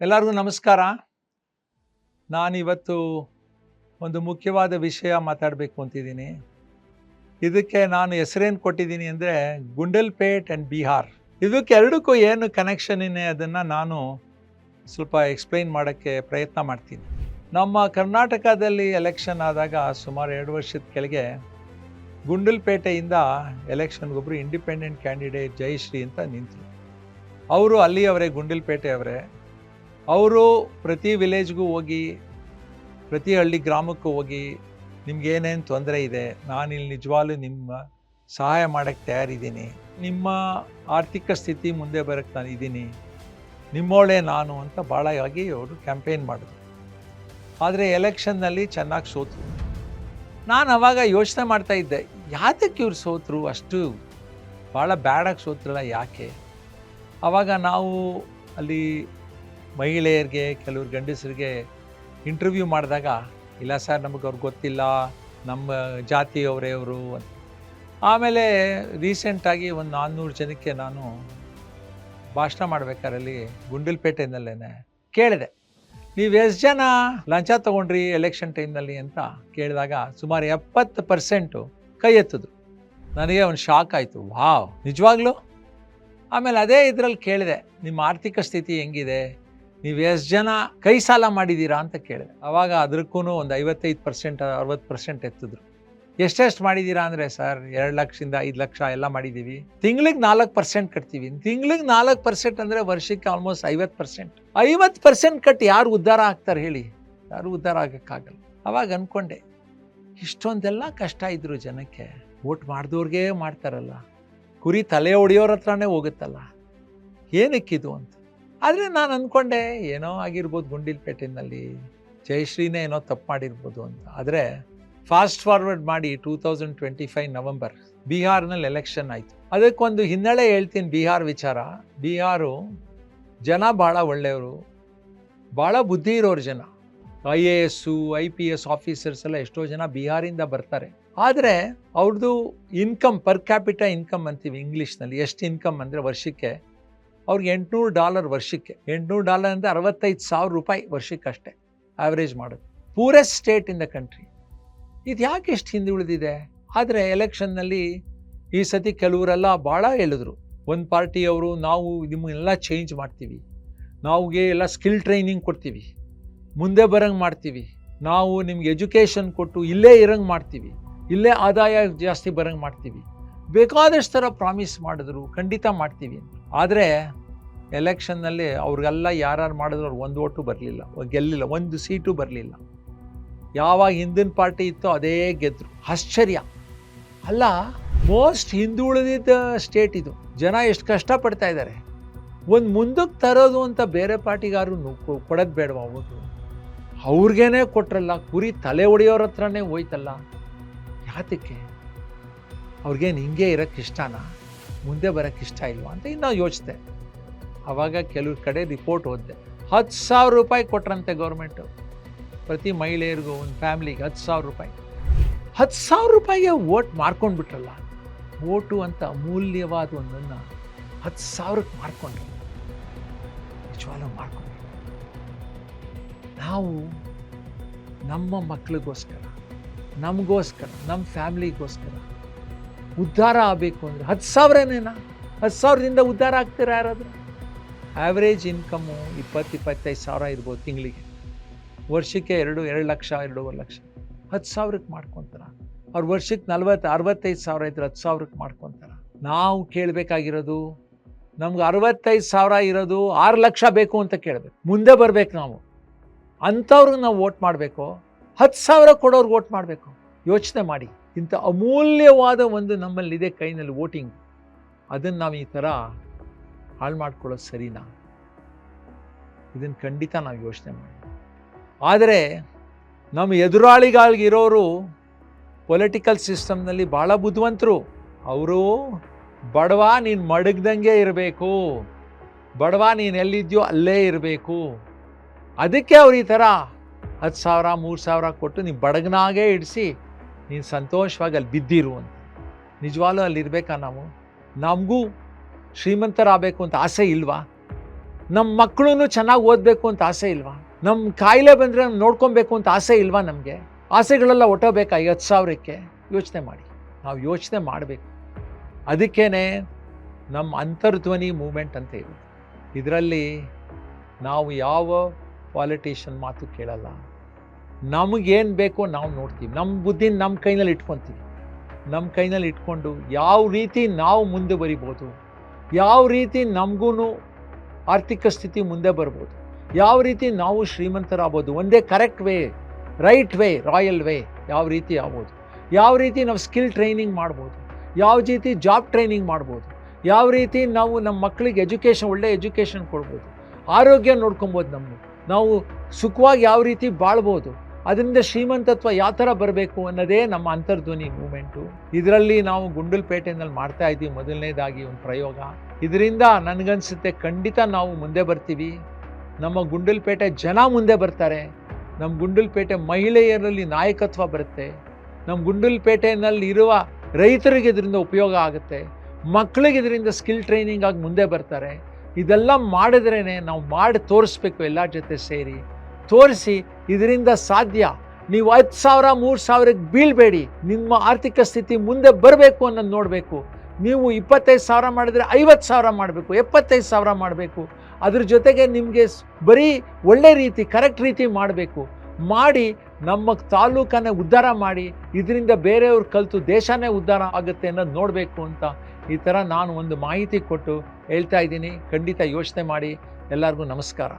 ಎಲ್ಲರಿಗೂ ನಮಸ್ಕಾರ. ನಾನಿವತ್ತು ಒಂದು ಮುಖ್ಯವಾದ ವಿಷಯ ಮಾತಾಡಬೇಕು ಅಂತಿದ್ದೀನಿ. ಇದಕ್ಕೆ ನಾನು ಹೆಸರೇನು ಕೊಟ್ಟಿದ್ದೀನಿ ಅಂದರೆ ಗುಂಡಲ್ಪೇಟ್ ಆ್ಯಂಡ್ ಬಿಹಾರ್. ಇದಕ್ಕೆರಡಕ್ಕೂ ಏನು ಕನೆಕ್ಷನ್ ಇದೆ ಅದನ್ನು ನಾನು ಸ್ವಲ್ಪ ಎಕ್ಸ್ಪ್ಲೈನ್ ಮಾಡೋಕ್ಕೆ ಪ್ರಯತ್ನ ಮಾಡ್ತೀನಿ. ನಮ್ಮ ಕರ್ನಾಟಕದಲ್ಲಿ ಎಲೆಕ್ಷನ್ ಆದಾಗ ಸುಮಾರು 2 ವರ್ಷದ ಕೆಳಗೆ ಗುಂಡಲ್ಪೇಟೆಯಿಂದ ಎಲೆಕ್ಷನ್ಗೊಬ್ಬರು ಇಂಡಿಪೆಂಡೆಂಟ್ ಕ್ಯಾಂಡಿಡೇಟ್ ಜಯಶ್ರೀ ಅಂತ ನಿಂತರು. ಅವರು ಅಲ್ಲಿಯವರೇ, ಗುಂಡಲ್ಪೇಟೆಯವರೇ. ಅವರು ಪ್ರತಿ ವಿಲೇಜ್ಗೂ ಹೋಗಿ, ಪ್ರತಿ ಹಳ್ಳಿ ಗ್ರಾಮಕ್ಕೂ ಹೋಗಿ, ನಿಮ್ಗೇನೇನು ತೊಂದರೆ ಇದೆ, ನಾನಿಲ್ಲಿ ನಿಜವಾಗ್ಲೂ ನಿಮ್ಮ ಸಹಾಯ ಮಾಡೋಕ್ಕೆ ತಯಾರಿದ್ದೀನಿ, ನಿಮ್ಮ ಆರ್ಥಿಕ ಸ್ಥಿತಿ ಮುಂದೆ ಬರೋಕ್ಕೆ ನಾನು ಇದ್ದೀನಿ, ನಿಮ್ಮೋಳೆ ನಾನು ಅಂತ ಭಾಳ ಆಗಿ ಅವರು ಕ್ಯಾಂಪೇನ್ ಮಾಡಿದ್ರು. ಆದರೆ ಎಲೆಕ್ಷನ್ನಲ್ಲಿ ಚೆನ್ನಾಗಿ ಸೋತರು. ನಾನು ಅವಾಗ ಯೋಚನೆ ಮಾಡ್ತಾ ಇದ್ದೆ, ಯಾತಕ್ಕೆ ಇವ್ರು ಸೋತರು, ಅಷ್ಟು ಭಾಳ ಬ್ಯಾಡಾಗಿ ಸೋತ್ರಲ್ಲ ಯಾಕೆ? ಆವಾಗ ನಾವು ಅಲ್ಲಿ ಮಹಿಳೆಯರಿಗೆ, ಕೆಲವ್ರು ಗಂಡಸರಿಗೆ ಇಂಟರ್ವ್ಯೂ ಮಾಡಿದಾಗ, ಇಲ್ಲ ಸರ್ ನಮಗೆ ಅವ್ರಿಗೆ ಗೊತ್ತಿಲ್ಲ, ನಮ್ಮ ಜಾತಿಯವರೇ ಅವರು ಅಂತ. ಆಮೇಲೆ ರೀಸೆಂಟಾಗಿ ಒಂದು 400 ಜನಕ್ಕೆ ನಾನು ಭಾಷಣ ಮಾಡಬೇಕಾರಲ್ಲಿ ಗುಂಡಲ್ಪೇಟೆಯಲ್ಲೇ ಕೇಳಿದೆ, ನೀವು ಎಷ್ಟು ಜನ ಲಂಚ ತೊಗೊಂಡ್ರಿ ಎಲೆಕ್ಷನ್ ಟೈಮ್ನಲ್ಲಿ ಅಂತ ಕೇಳಿದಾಗ ಸುಮಾರು 70% ಕೈ ಎತ್ತಿದ್ರು. ನನಗೆ ಒಂದು ಶಾಕ್ ಆಯಿತು, ವಾವ್, ನಿಜವಾಗ್ಲೂ? ಆಮೇಲೆ ಅದೇ ಇದರಲ್ಲಿ ಕೇಳಿದೆ, ನಿಮ್ಮ ಆರ್ಥಿಕ ಸ್ಥಿತಿ ಹೆಂಗಿದೆ, ನೀವು ಎಷ್ಟು ಜನ ಕೈ ಸಾಲ ಮಾಡಿದ್ದೀರಾ ಅಂತ ಕೇಳಿದೆ. ಆವಾಗ ಅದಕ್ಕೂ ಒಂದು 55% 60% ಎತ್ತಿದ್ರು. ಎಷ್ಟೆಷ್ಟು ಮಾಡಿದ್ದೀರಾ ಅಂದರೆ, ಸರ್ 2 ಲಕ್ಷದಿಂದ 5 ಲಕ್ಷ ಎಲ್ಲ ಮಾಡಿದ್ದೀವಿ, ತಿಂಗಳಿಗೆ 4% ಕಟ್ತೀವಿ. ತಿಂಗಳಿಗೆ 4% ಅಂದರೆ ವರ್ಷಕ್ಕೆ ಆಲ್ಮೋಸ್ಟ್ 50%. 50% ಕಟ್ಟಿ ಯಾರು ಉದ್ಧಾರ ಆಗ್ತಾರೆ ಹೇಳಿ? ಯಾರು ಉದ್ಧಾರ ಆಗೋಕ್ಕಾಗಲ್ಲ. ಆವಾಗ ಅಂದ್ಕೊಂಡೆ, ಇಷ್ಟೊಂದೆಲ್ಲ ಕಷ್ಟ ಇದ್ರು ಜನಕ್ಕೆ, ವೋಟ್ ಮಾಡಿದವ್ರಿಗೆ ಮಾಡ್ತಾರಲ್ಲ, ಕುರಿ ತಲೆ ಹೊಡೆಯೋರ ಹತ್ರನೇ ಹೋಗುತ್ತಲ್ಲ, ಏನಕ್ಕಿದು ಅಂತ. ಆದರೆ ನಾನು ಅಂದ್ಕೊಂಡೆ, ಏನೋ ಆಗಿರ್ಬೋದು ಗುಂಡಲ್ಪೇಟೆಯಲ್ಲಿ, ಜಯಶ್ರೀನೇ ಏನೋ ತಪ್ಪು ಮಾಡಿರ್ಬೋದು ಅಂತ. ಆದರೆ ಫಾಸ್ಟ್ ಫಾರ್ವರ್ಡ್ ಮಾಡಿ 2025 ನವೆಂಬರ್ ಬಿಹಾರ್ನಲ್ಲಿ ಎಲೆಕ್ಷನ್ ಆಯಿತು. ಅದಕ್ಕೊಂದು ಹಿನ್ನೆಲೆ ಹೇಳ್ತೀನಿ. ಬಿಹಾರ್ ವಿಚಾರ, ಬಿಹಾರು ಜನ ಭಾಳ ಒಳ್ಳೆಯವರು, ಭಾಳ ಬುದ್ಧಿ ಇರೋರು ಜನ. IAS IPS ಆಫೀಸರ್ಸ್ ಎಲ್ಲ ಎಷ್ಟೋ ಜನ ಬಿಹಾರಿಂದ ಬರ್ತಾರೆ. ಆದರೆ ಅವ್ರದ್ದು ಇನ್ಕಮ್, ಪರ್ ಕ್ಯಾಪಿಟಲ್ ಇನ್ಕಮ್ ಅಂತೀವಿ ಇಂಗ್ಲೀಷ್ನಲ್ಲಿ. ಎಷ್ಟು ಇನ್ಕಮ್ ಅಂದರೆ ವರ್ಷಕ್ಕೆ ಅವ್ರಿಗೆ $800 ವರ್ಷಕ್ಕೆ. $800 ಅಂದರೆ 65,000 ರೂಪಾಯಿ ವರ್ಷಕ್ಕಷ್ಟೇ ಆವ್ರೇಜ್ ಮಾಡೋದು. Poorest state in the country. ಇದು ಯಾಕೆ ಎಷ್ಟು ಹಿಂದೆ ಉಳಿದಿದೆ? ಆದರೆ ಎಲೆಕ್ಷನ್ನಲ್ಲಿ ಈ ಸತಿ ಕೆಲವರೆಲ್ಲ ಭಾಳ ಹೇಳಿದ್ರು. ಒಂದು ಪಾರ್ಟಿಯವರು, ನಾವು ನಿಮ್ಮನ್ನೆಲ್ಲ ಚೇಂಜ್ ಮಾಡ್ತೀವಿ, ನಾವುಗೆ ಎಲ್ಲ ಸ್ಕಿಲ್ ಟ್ರೈನಿಂಗ್ ಕೊಡ್ತೀವಿ, ಮುಂದೆ ಬರೋಂಗೆ ಮಾಡ್ತೀವಿ, ನಾವು ನಿಮ್ಗೆ ಎಜುಕೇಷನ್ ಕೊಟ್ಟು ಇಲ್ಲೇ ಇರೋಂಗೆ ಮಾಡ್ತೀವಿ, ಇಲ್ಲೇ ಆದಾಯ ಜಾಸ್ತಿ ಬರೋಂಗೆ ಮಾಡ್ತೀವಿ, ಬೇಕಾದಷ್ಟು ಥರ ಪ್ರಾಮಿಸ್ ಮಾಡಿದ್ರು, ಖಂಡಿತ ಮಾಡ್ತೀವಿ ಅಂತ. ಆದರೆ ಎಲೆಕ್ಷನ್ನಲ್ಲಿ ಅವ್ರಿಗೆಲ್ಲ ಯಾರು ಮಾಡಿದ್ರು ಅವ್ರು ಒಂದು ಓಟು ಬರಲಿಲ್ಲ, ಗೆಲ್ಲಿಲ್ಲ, ಒಂದು ಸೀಟು ಬರಲಿಲ್ಲ. ಯಾವಾಗ ಹಿಂದಿನ ಪಾರ್ಟಿ ಇತ್ತೋ ಅದೇ ಗೆದ್ದರು. ಆಶ್ಚರ್ಯ ಅಲ್ಲ? ಮೋಸ್ಟ್ ಹಿಂದುಳಿದ ಸ್ಟೇಟ್ ಇದು. ಜನ ಎಷ್ಟು ಕಷ್ಟಪಡ್ತಾ ಇದ್ದಾರೆ. ಒಂದು ಮುಂದಕ್ಕೆ ತರೋದು ಅಂತ ಬೇರೆ ಪಾರ್ಟಿಗಾರು ಕೊಡೋದು ಬೇಡವಾ? ಅವರು ಅವ್ರಿಗೇನೆ ಕೊಟ್ರಲ್ಲ, ಕುರಿ ತಲೆ ಹೊಡೆಯೋರ ಹತ್ರನೇ ಹೋಯ್ತಲ್ಲ, ಯಾತಕ್ಕೆ? ಅವ್ರಿಗೇನು ಹಿಂಗೆ ಇರೋಕ್ಕೆ ಇಷ್ಟನಾ, ಮುಂದೆ ಬರೋಕ್ಕೆ ಇಷ್ಟ ಇಲ್ವಾ ಅಂತ ಇನ್ನೂ ಯೋಚಿಸಿದೆ. ಆವಾಗ ಕೆಲವ್ರ ಕಡೆ ರಿಪೋರ್ಟ್ ಓದಿದೆ, 10,000 ರೂಪಾಯಿ ಕೊಟ್ರಂತೆ ಗೌರ್ಮೆಂಟು ಪ್ರತಿ ಮಹಿಳೆಯರಿಗೂ, ಒಂದು ಫ್ಯಾಮ್ಲಿಗೆ 10,000 ರೂಪಾಯಿ. 10,000 ರೂಪಾಯಿಗೆ ವೋಟ್ ಮಾಡ್ಕೊಂಡ್ಬಿಟ್ರಲ್ಲ. ವೋಟು ಅಂತ ಅಮೂಲ್ಯವಾದ ಒಂದನ್ನು 10,000ಕ್ಕೆ ಮಾಡ್ಕೊಂಡ್ರು. ನಿಜವಾಗ್ಲೂ ಮಾಡ್ಕೊಂಡ್ರು. ನಾವು ನಮ್ಮ ಮಕ್ಕಳಿಗೋಸ್ಕರ, ನಮಗೋಸ್ಕರ, ನಮ್ಮ ಫ್ಯಾಮ್ಲಿಗೋಸ್ಕರ ಉದ್ಧಾರ ಆಗಬೇಕು ಅಂದರೆ 10,000ನೇನಾ? 10,000ದಿಂದ ಉದ್ಧಾರ ಆಗ್ತೀರಾ ಯಾರಾದರೂ? ಆ್ಯಾವ್ರೇಜ್ ಇನ್ಕಮ್ಮು 20-25 ಸಾವಿರ ಇರ್ಬೋದು ತಿಂಗಳಿಗೆ. ವರ್ಷಕ್ಕೆ 2 ಲಕ್ಷ 2.5 ಲಕ್ಷ. 10,000ಕ್ಕೆ ಮಾಡ್ಕೊತಾರೆ. ಅವ್ರು ವರ್ಷಕ್ಕೆ 40-65 ಸಾವಿರ ಇದ್ರೆ 10,000ಕ್ಕೆ ಮಾಡ್ಕೊತಾರೆ. ನಾವು ಕೇಳಬೇಕಾಗಿರೋದು, ನಮ್ಗೆ 65 ಸಾವಿರ ಇರೋದು 6 ಲಕ್ಷ ಬೇಕು ಅಂತ ಕೇಳಬೇಕು. ಮುಂದೆ ಬರಬೇಕು ನಾವು. ಅಂಥವ್ರಿಗೆ ನಾವು ವೋಟ್ ಮಾಡಬೇಕು, 10,000 ಕೊಡೋರ್ಗೆ ವೋಟ್ ಮಾಡಬೇಕು. ಯೋಚನೆ ಮಾಡಿ, ಇಂಥ ಅಮೂಲ್ಯವಾದ ಒಂದು ನಮ್ಮಲ್ಲಿದೆ ಕೈನಲ್ಲಿ ವೋಟಿಂಗ್. ಅದನ್ನು ನಾವು ಈ ಥರ ಹಾಳು ಮಾಡ್ಕೊಳ್ಳೋದು ಸರಿನಾ? ಇದನ್ನು ಖಂಡಿತ ನಾವು ಯೋಚನೆ ಮಾಡಿ. ಆದರೆ ನಮ್ಮ ಎದುರಾಳಿಗಳಿಗಿರೋರು ಪೊಲಿಟಿಕಲ್ ಸಿಸ್ಟಮ್ನಲ್ಲಿ ಭಾಳ ಬುದ್ಧಿವಂತರು. ಅವರು ಬಡವ ನೀನು ಮಡಗ್ದಂಗೆ ಇರಬೇಕು, ಬಡವ ನೀನು ಎಲ್ಲಿದ್ಯೋ ಅಲ್ಲೇ ಇರಬೇಕು, ಅದಕ್ಕೆ ಅವ್ರು ಈ ಥರ 10,000 3,000 ಕೊಟ್ಟು ನೀವು ಬಡಗನಾಗೇ ಇಡಿಸಿ ನೀನು ಸಂತೋಷವಾಗಿ ಅಲ್ಲಿ ಬಿದ್ದಿರು ಅಂತ. ನಿಜವಾಗ್ಲೂ ಅಲ್ಲಿರಬೇಕಾ ನಾವು? ನಮಗೂ ಶ್ರೀಮಂತರಾಗಬೇಕು ಅಂತ ಆಸೆ ಇಲ್ವಾ? ನಮ್ಮ ಮಕ್ಕಳು ಚೆನ್ನಾಗಿ ಓದಬೇಕು ಅಂತ ಆಸೆ ಇಲ್ವಾ? ನಮ್ಮ ಕಾಯಿಲೆ ಬಂದರೆ ನೋಡ್ಕೊಬೇಕು ಅಂತ ಆಸೆ ಇಲ್ವಾ ನಮಗೆ? ಆಸೆಗಳೆಲ್ಲ ಹೊಟ್ಟೋಬೇಕಾ 50,000ಕ್ಕೆ? ಯೋಚನೆ ಮಾಡಿ. ನಾವು ಯೋಚನೆ ಮಾಡಬೇಕು. ಅದಕ್ಕೇ ನಮ್ಮ ಅಂತರ್ಧ್ವನಿ ಮೂಮೆಂಟ್ ಅಂತ ಇದೆ. ಇದರಲ್ಲಿ ನಾವು ಯಾವ ಪಾಲಿಟಿಷಿಯನ್ ಮಾತು ಕೇಳಲ್ಲ. ನಮಗೇನು ಬೇಕೋ ನಾವು ನೋಡ್ತೀವಿ. ನಮ್ಮ ಬುದ್ಧಿನ ನಮ್ಮ ಕೈನಲ್ಲಿ ಇಟ್ಕೊತೀವಿ. ನಮ್ಮ ಕೈನಲ್ಲಿ ಇಟ್ಕೊಂಡು ಯಾವ ರೀತಿ ನಾವು ಮುಂದೆ ಬರಿಬೋದು, ಯಾವ ರೀತಿ ನಮಗೂ ಆರ್ಥಿಕ ಸ್ಥಿತಿ ಮುಂದೆ ಬರ್ಬೋದು, ಯಾವ ರೀತಿ ನಾವು ಶ್ರೀಮಂತರಾಗ್ಬೋದು, ಒಂದೇ correct way, right way, royal way ಯಾವ ರೀತಿ ಆಗ್ಬೋದು, ಯಾವ ರೀತಿ ನಾವು ಸ್ಕಿಲ್ ಟ್ರೈನಿಂಗ್ ಮಾಡ್ಬೋದು, ಯಾವ ರೀತಿ ಜಾಬ್ ಟ್ರೈನಿಂಗ್ ಮಾಡ್ಬೋದು, ಯಾವ ರೀತಿ ನಾವು ನಮ್ಮ ಮಕ್ಕಳಿಗೆ ಒಳ್ಳೆ ಎಜುಕೇಷನ್ ಕೊಡ್ಬೋದು, ಆರೋಗ್ಯ ನೋಡ್ಕೊಬೋದು, ನಾವು ಸುಖವಾಗಿ ಯಾವ ರೀತಿ ಬಾಳ್ಬೋದು, ಅದರಿಂದ ಶ್ರೀಮಂತತ್ವ ಯಾವ ಥರ ಬರಬೇಕು ಅನ್ನೋದೇ ನಮ್ಮ ಅಂತರ್ಧ್ವನಿ ಮೂಮೆಂಟು. ಇದರಲ್ಲಿ ನಾವು ಗುಂಡಲಪೇಟೆನಲ್ಲಿ ಮಾಡ್ತಾ ಇದ್ದೀವಿ ಮೊದಲನೇದಾಗಿ ಒಂದು ಪ್ರಯೋಗ. ಇದರಿಂದ ನನಗನ್ಸುತ್ತೆ ಖಂಡಿತ ನಾವು ಮುಂದೆ ಬರ್ತೀವಿ. ನಮ್ಮ ಗುಂಡಲಪೇಟೆ ಜನ ಮುಂದೆ ಬರ್ತಾರೆ. ನಮ್ಮ ಗುಂಡಲಪೇಟೆ ಮಹಿಳೆಯರಲ್ಲಿ ನಾಯಕತ್ವ ಬರುತ್ತೆ. ನಮ್ಮ ಗುಂಡಲಪೇಟೆನಲ್ಲಿ ಇರುವ ರೈತರಿಗೆ ಇದರಿಂದ ಉಪಯೋಗ ಆಗುತ್ತೆ. ಮಕ್ಕಳಿಗೆ ಇದರಿಂದ ಸ್ಕಿಲ್ ಟ್ರೈನಿಂಗ್ ಆಗಿ ಮುಂದೆ ಬರ್ತಾರೆ. ಇದೆಲ್ಲ ಮಾಡಿದ್ರೇ ನಾವು ಮಾಡಿ ತೋರಿಸ್ಬೇಕು. ಎಲ್ಲ ಜೊತೆ ಸೇರಿ ತೋರಿಸಿ ಇದರಿಂದ ಸಾಧ್ಯ. ನೀವು 10,000 3,000ಕ್ಕೆ ಬೀಳಬೇಡಿ. ನಿಮ್ಮ ಆರ್ಥಿಕ ಸ್ಥಿತಿ ಮುಂದೆ ಬರಬೇಕು ಅನ್ನೋದು ನೋಡಬೇಕು. ನೀವು 25,000 ಮಾಡಿದರೆ 50,000 ಮಾಡಬೇಕು, 75,000 ಮಾಡಬೇಕು. ಅದ್ರ ಜೊತೆಗೆ ನಿಮಗೆ ಬರೀ ಒಳ್ಳೆ ರೀತಿ ಕರೆಕ್ಟ್ ರೀತಿ ಮಾಡಬೇಕು. ಮಾಡಿ ನಮ್ಮ ತಾಲೂಕನ್ನೇ ಉದ್ಧಾರ ಮಾಡಿ, ಇದರಿಂದ ಬೇರೆಯವ್ರು ಕಲಿತು ದೇಶನೇ ಉದ್ಧಾರ ಆಗುತ್ತೆ ಅನ್ನೋದು ನೋಡಬೇಕು ಅಂತ ಈ ಥರ ನಾನು ಒಂದು ಮಾಹಿತಿ ಕೊಟ್ಟು ಹೇಳ್ತಾ ಇದ್ದೀನಿ. ಖಂಡಿತ ಯೋಚನೆ ಮಾಡಿ. ಎಲ್ಲರಿಗೂ ನಮಸ್ಕಾರ.